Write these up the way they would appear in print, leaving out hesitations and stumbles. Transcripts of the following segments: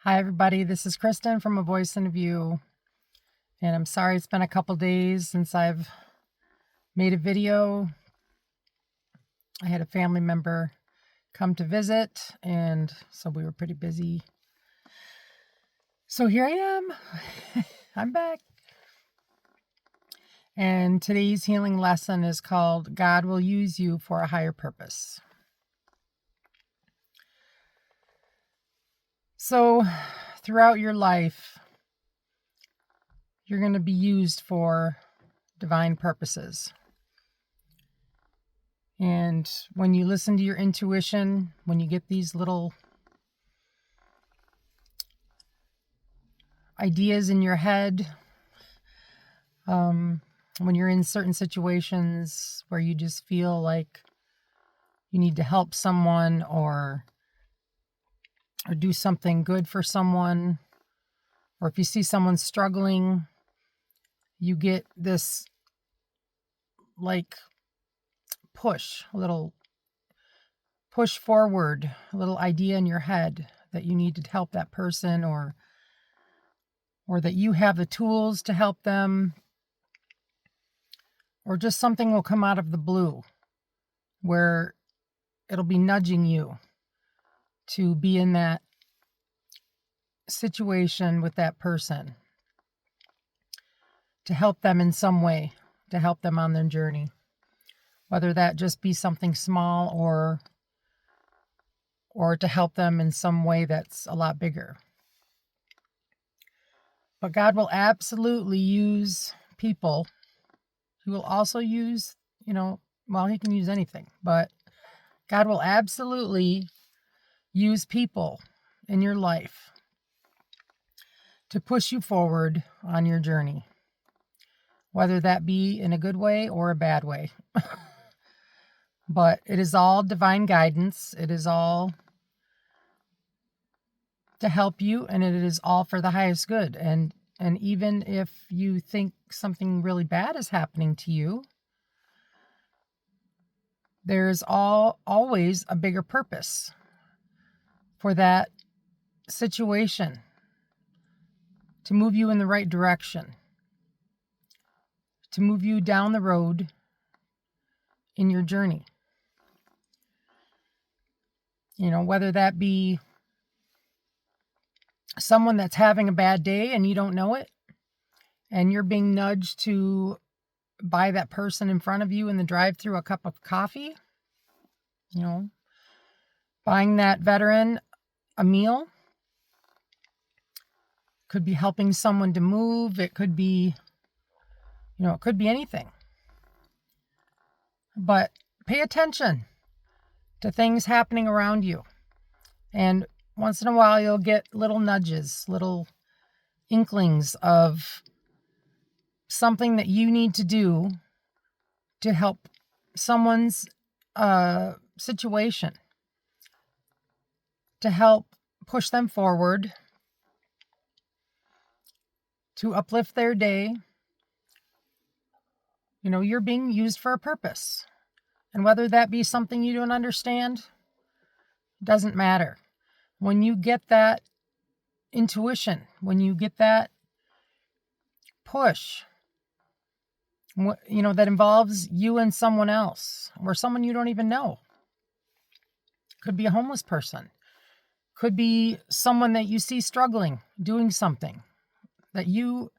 Hi, everybody. This is Kristen from A Voice and a View. And I'm sorry it's been a couple days since I've made a video. I had a family member come to visit, and so we were pretty busy. So here I am. I'm back. And today's healing lesson is called God Will Use You for a Higher Purpose. So throughout your life, you're going to be used for divine purposes. And when you listen to your intuition, when you get these little ideas in your head, when you're in certain situations where you just feel like you need to help someone or do something good for someone, or if you see someone struggling, you get this like a little push forward, a little idea in your head that you need to help that person, or that you have the tools to help them, or just something will come out of the blue where it'll be nudging you to be in that situation with that person, to help them in some way, to help them on their journey, whether that just be something small or to help them in some way that's a lot bigger. But God will absolutely use people. He will also use, He can use anything, but God will absolutely use people in your life to push you forward on your journey, whether that be in a good way or a bad way. But it is all divine guidance. It is all to help you, and it is all for the highest good. And even if you think something really bad is happening to you, there's always a bigger purpose for that situation, to move you in the right direction, to move you down the road in your journey. Whether that be someone that's having a bad day and you don't know it, and you're being nudged to buy that person in front of you in the drive-thru a cup of coffee, buying that veteran a meal. Could be helping someone to move. It could be, it could be anything. But pay attention to things happening around you. And once in a while, you'll get little nudges, little inklings of something that you need to do to help someone's situation, to help push them forward, to uplift their day. You're being used for a purpose. And whether that be something you don't understand, doesn't matter. When you get that intuition, when you get that push, that involves you and someone else, or someone you don't even know. Could be a homeless person. Could be someone that you see struggling, doing something, that you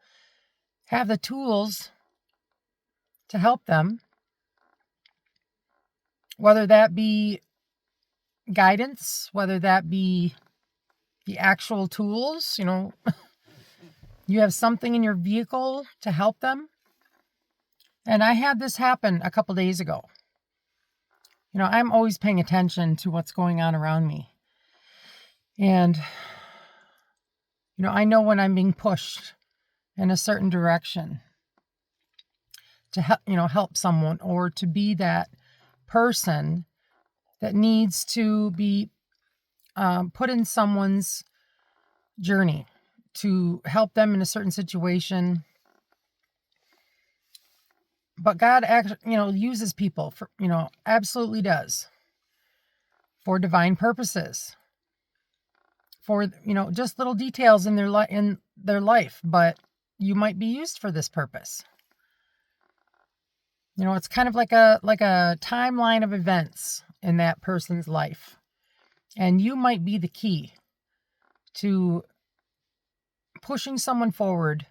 have the tools to help them, whether that be guidance, whether that be the actual tools, you have something in your vehicle to help them. And I had this happen a couple days ago. I'm always paying attention to what's going on around me. And, I know when I'm being pushed in a certain direction to help someone, or to be that person that needs to be put in someone's journey to help them in a certain situation. But God actually, uses people for, absolutely does, for divine purposes, for, just little details in their life, but you might be used for this purpose. It's kind of like a timeline of events in that person's life. And you might be the key to pushing someone forward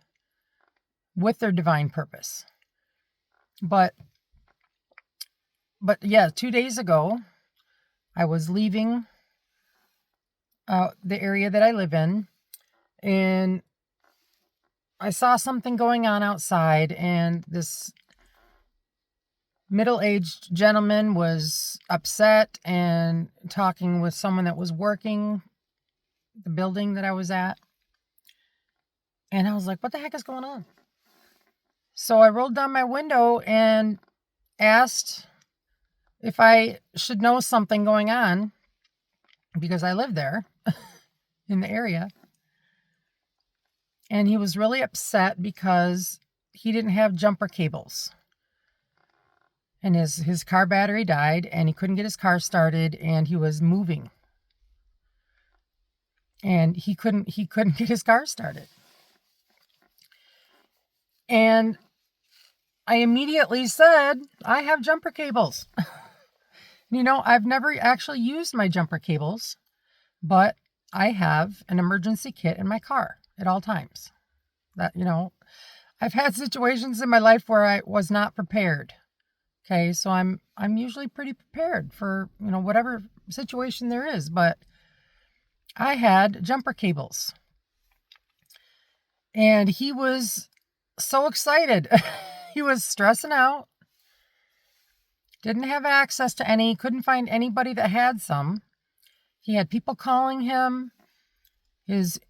with their divine purpose. But yeah, 2 days ago, I was leaving the area that I live in, and I saw something going on outside, and this middle-aged gentleman was upset and talking with someone that was working the building that I was at. And I was like, what the heck is going on? So I rolled down my window and asked if I should know something going on, because I live there in the area. And he was really upset because he didn't have jumper cables. And his car battery died, and he couldn't get his car started, and he was moving. And he couldn't get his car started. And I immediately said, I have jumper cables. I've never actually used my jumper cables, but I have an emergency kit in my car at all times. That, I've had situations in my life where I was not prepared. Okay, so I'm usually pretty prepared for, whatever situation there is, but I had jumper cables. And he was so excited. He was stressing out. Didn't have access to any, couldn't find anybody that had some. He had people calling him, his,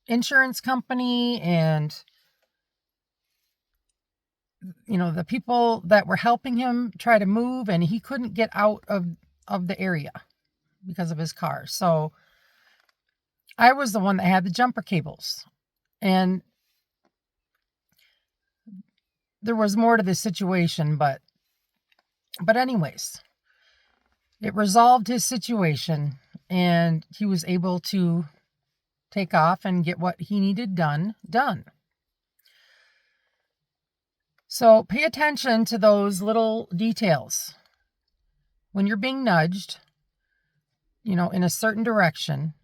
insurance company, and, the people that were helping him try to move, and he couldn't get out of the area because of his car. So I was the one that had the jumper cables. And there was more to this situation, but anyways, it resolved his situation, and he was able to take off and get what he needed done. So pay attention to those little details. When you're being nudged, in a certain direction,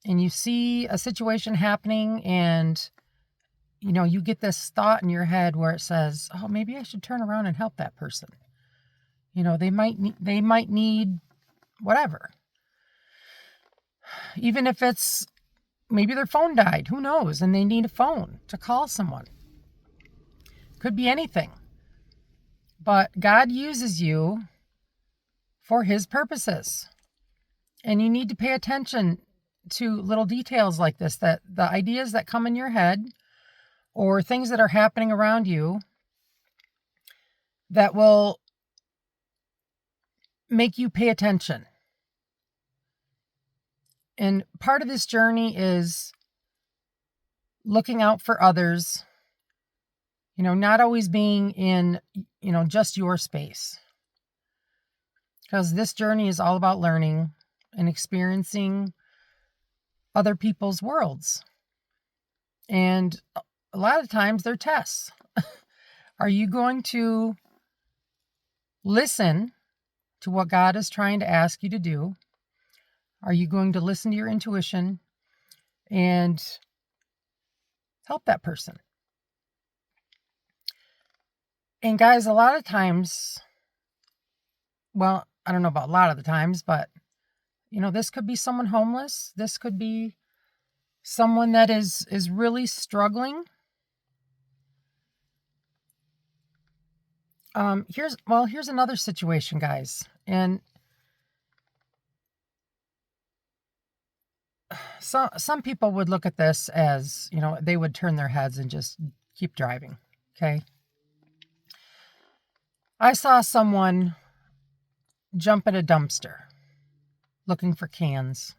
and you see a situation happening, and you get this thought in your head where it says, oh, maybe I should turn around and help that person. They might need whatever. Even if it's maybe their phone died, who knows? And they need a phone to call someone. Could be anything. But God uses you for his purposes. And you need to pay attention to little details like this, that the ideas that come in your head or things that are happening around you that will make you pay attention. And part of this journey is looking out for others, not always being in, just your space. Because this journey is all about learning and experiencing other people's worlds. And a lot of times they're tests. Are you going to listen to what God is trying to ask you to do? Are you going to listen to your intuition and help that person? And guys, a lot of times, well, I don't know about a lot of the times, but, this could be someone homeless. This could be someone that is really struggling. Here's another situation, guys. And some people would look at this as, they would turn their heads and just keep driving. Okay. I saw someone jump at a dumpster looking for cans.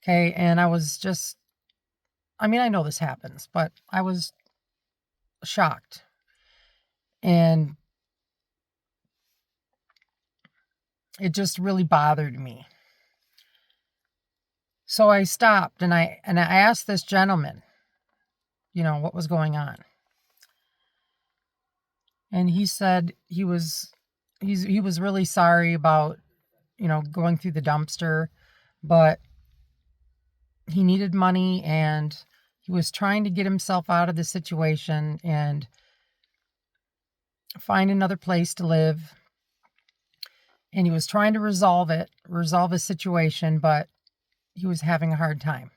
Okay. And I was just, I know this happens, but I was shocked. And it just really bothered me. So I stopped and I asked this gentleman, what was going on. And he said he was really sorry about, going through the dumpster, but he needed money and he was trying to get himself out of the situation and find another place to live. And he was trying to resolve his situation, but he was having a hard time.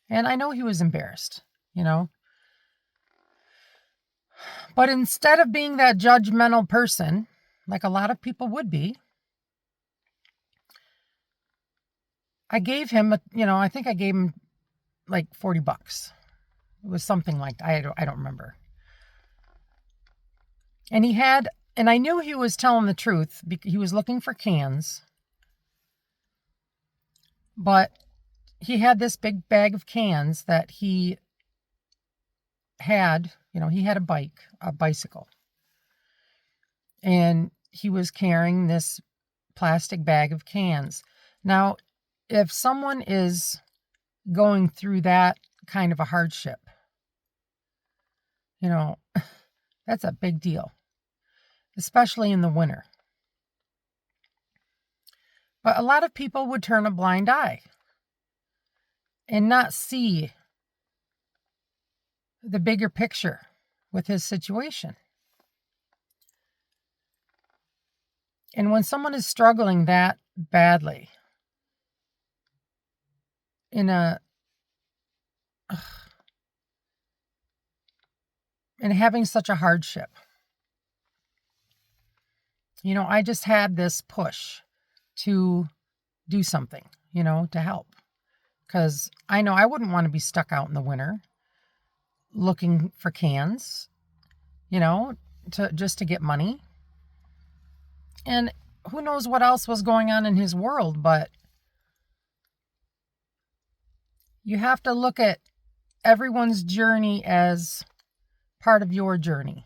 And I know he was embarrassed, But instead of being that judgmental person, like a lot of people would be, I gave him, I think I gave him like $40. It was something like that. I don't remember. And I knew he was telling the truth because he was looking for cans. But he had this big bag of cans that he had, he had a bicycle. And he was carrying this plastic bag of cans. Now, if someone is going through that kind of a hardship, that's a big deal, especially in the winter. But a lot of people would turn a blind eye and not see the bigger picture with his situation. And when someone is struggling that badly and having such a hardship, I just had this push to do something, to help. Because I know I wouldn't want to be stuck out in the winter looking for cans, to get money. And who knows what else was going on in his world, but you have to look at everyone's journey as part of your journey.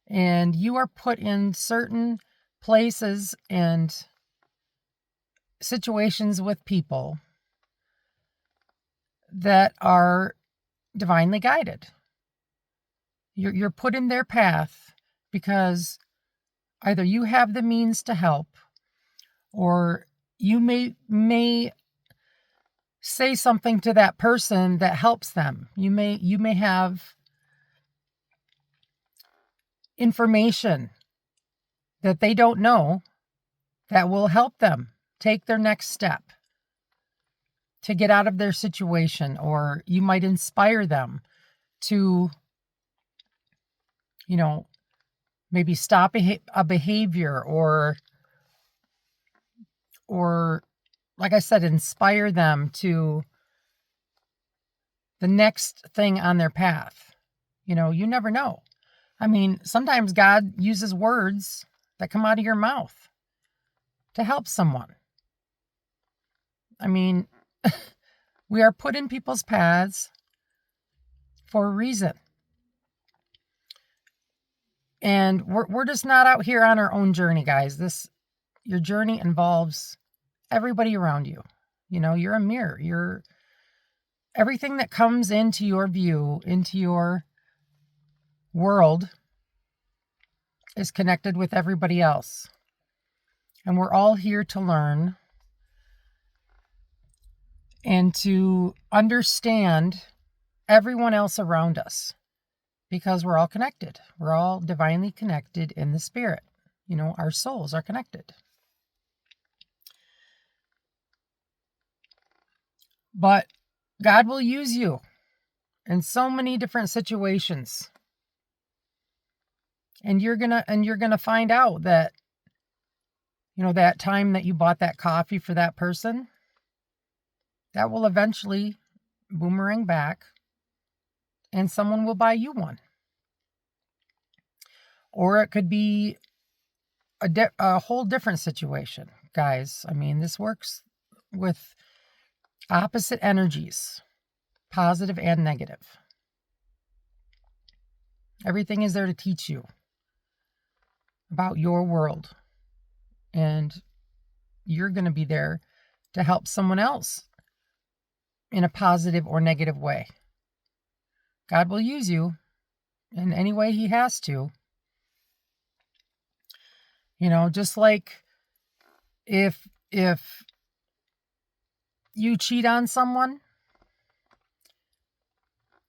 And you are put in certain places and situations with people that are divinely guided. You're put in their path because either you have the means to help, or you may say something to that person that helps them. You may have information that they don't know that will help them take their next step to get out of their situation, or you might inspire them to, maybe stop a behavior or like I said, inspire them to the next thing on their path. You never know. I mean, sometimes God uses words that come out of your mouth to help someone. I mean, we are put in people's paths for a reason. And we're just not out here on our own journey, guys. Your journey involves everybody around you. You're a mirror. Everything that comes into your view, into your world, is connected with everybody else. And we're all here to learn and to understand everyone else around us, because we're all connected. We're all divinely connected in the spirit. Our souls are connected. But God will use you in so many different situations. And you're gonna find out that, that time that you bought that coffee for that person, that will eventually boomerang back and someone will buy you one. Or it could be a whole different situation, guys. I mean, this works with opposite energies, positive and negative. Everything is there to teach you about your world. And you're going to be there to help someone else in a positive or negative way. God will use you in any way he has to. Just like if you cheat on someone,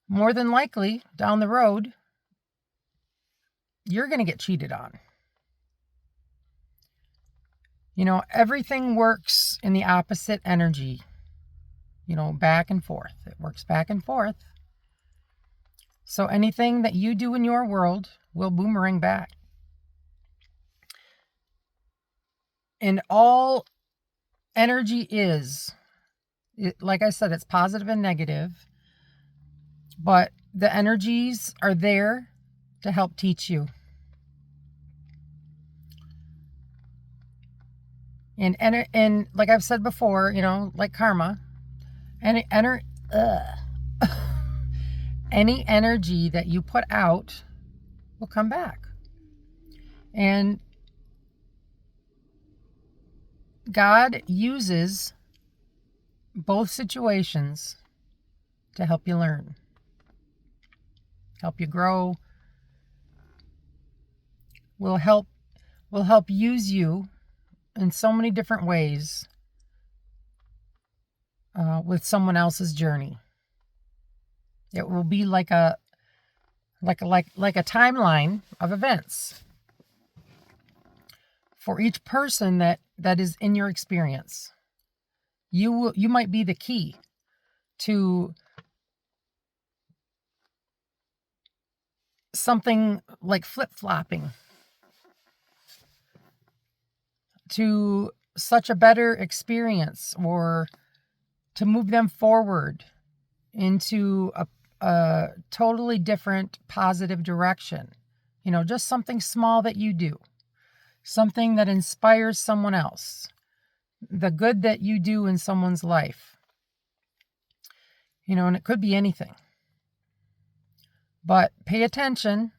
more than likely down the road, you're going to get cheated on. Everything works in the opposite energy, back and forth. It works back and forth. So anything that you do in your world will boomerang back. And all energy is, like I said, it's positive and negative, but the energies are there to help teach you. And like I've said before, like karma, any energy that you put out will come back. And God uses both situations to help you learn, help you grow, will help use you in so many different ways with someone else's journey. It will be like a timeline of events for each person that is in your experience. You might be the key to something like flip-flopping to such a better experience, or to move them forward into a totally different positive direction. Just something small that you do, something that inspires someone else, the good that you do in someone's life. And it could be anything. But pay attention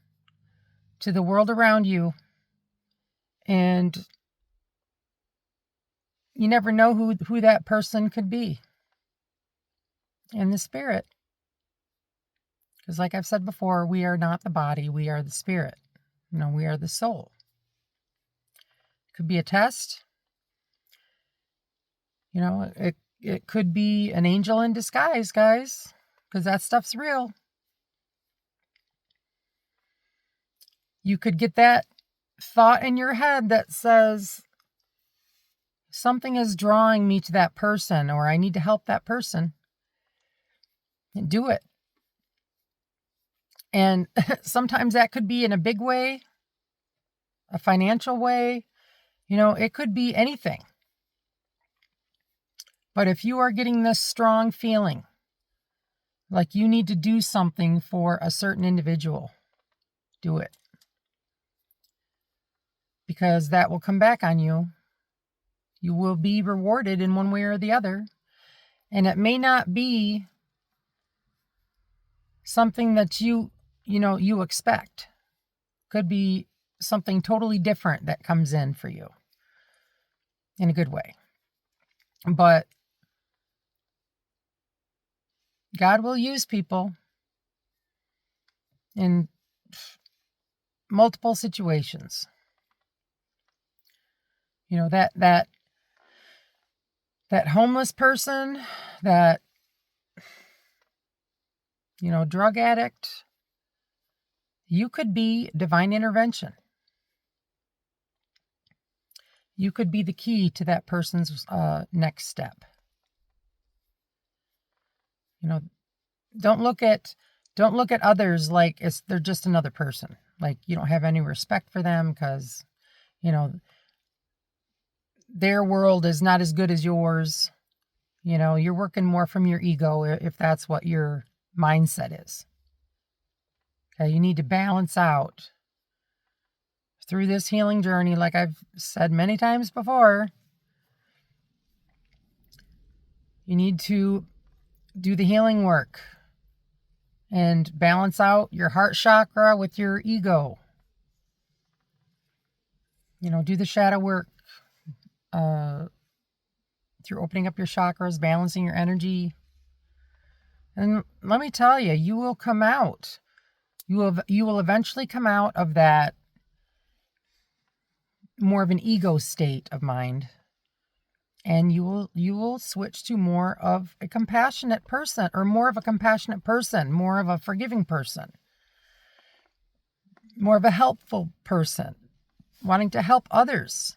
to the world around you, and you never know who that person could be in the spirit. Because like I've said before, we are not the body, we are the spirit. We are the soul. It could be a test. It could be an angel in disguise, guys, because that stuff's real. You could get that thought in your head that says, something is drawing me to that person, or I need to help that person. And do it. And sometimes that could be in a big way, a financial way. It could be anything. But if you are getting this strong feeling, like you need to do something for a certain individual, do it. Because that will come back on you. You will be rewarded in one way or the other. And it may not be something that you expect. Could be something totally different that comes in for you in a good way. But God will use people in multiple situations. That homeless person, that drug addict, you could be divine intervention. You could be the key to that person's next step. Don't look at others like they're just another person. Like you don't have any respect for them because, their world is not as good as yours. You're working more from your ego if that's what your mindset is. Okay, you need to balance out through this healing journey, like I've said many times before. You need to do the healing work and balance out your heart chakra with your ego. Do the shadow work through opening up your chakras, balancing your energy. And let me tell you, you will come out. You will eventually come out of that more of an ego state of mind. And you will switch to more of a compassionate person, or more of a compassionate person, more of a forgiving person, more of a helpful person, wanting to help others.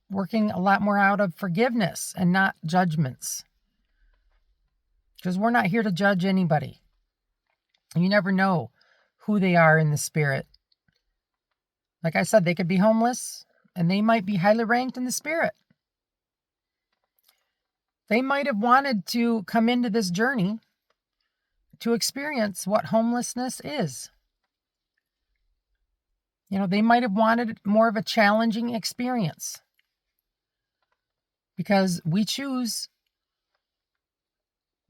Working a lot more out of forgiveness and not judgments. Because we're not here to judge anybody. You never know who they are in the spirit. Like I said, they could be homeless and they might be highly ranked in the spirit. They might have wanted to come into this journey to experience what homelessness is. They might have wanted more of a challenging experience. Because we choose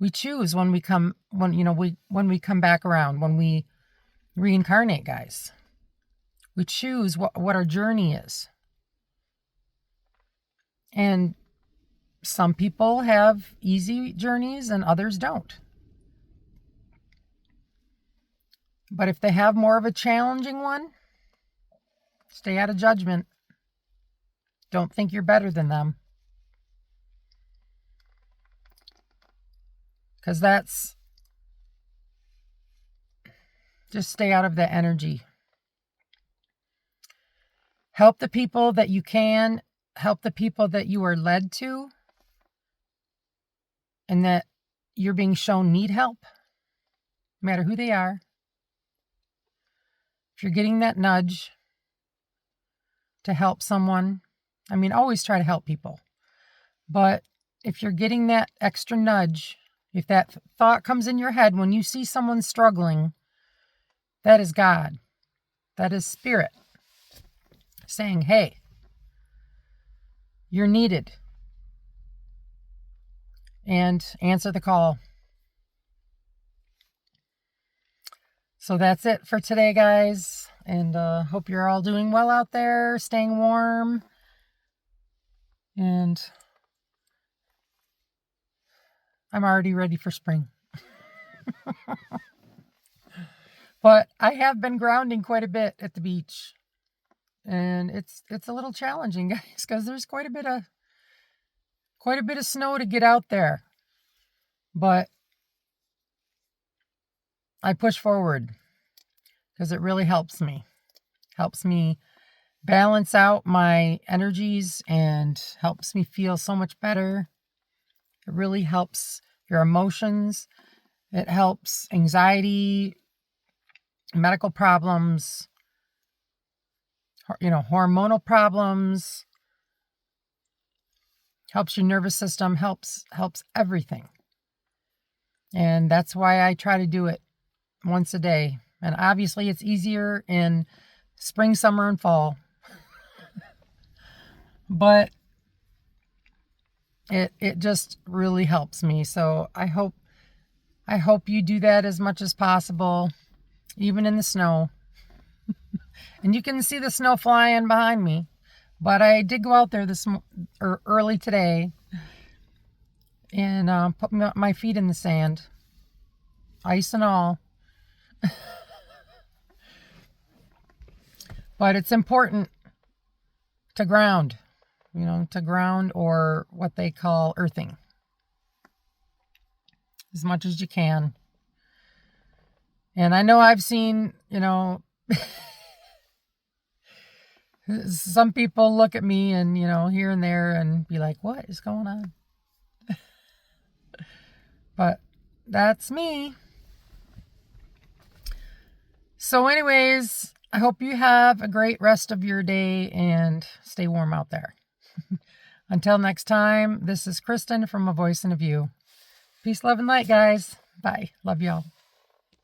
when we come back around, when we reincarnate, guys. We choose what our journey is. And some people have easy journeys and others don't. But if they have more of a challenging one, stay out of judgment. Don't think you're better than them. Because just stay out of that energy. Help the people that you can. Help the people that you are led to. And that you're being shown need help. No matter who they are. If you're getting that nudge to help someone, always try to help people. But if you're getting that extra nudge, if that thought comes in your head when you see someone struggling, that is God. That is spirit saying, hey, you're needed. And answer the call. So that's it for today, guys. And hope you're all doing well out there, staying warm. And I'm already ready for spring. But I have been grounding quite a bit at the beach. And it's a little challenging, guys, because there's quite a bit of snow to get out there. But I push forward because it really helps me. Helps me balance out my energies and helps me feel so much better. It really helps your emotions. It helps anxiety, medical problems, hormonal problems. Helps your nervous system, helps everything. And that's why I try to do it once a day. And obviously it's easier in spring, summer, and fall. But it just really helps me. So I hope you do that as much as possible, even in the snow. And you can see the snow flying behind me. But I did go out there early today and put my feet in the sand, ice and all. But it's important to ground, or what they call earthing as much as you can. And I know I've seen, some people look at me and, here and there and be like, what is going on? But that's me. So anyways, I hope you have a great rest of your day and stay warm out there. Until next time, this is Kristen from A Voice and a View. Peace, love, and light, guys. Bye. Love y'all.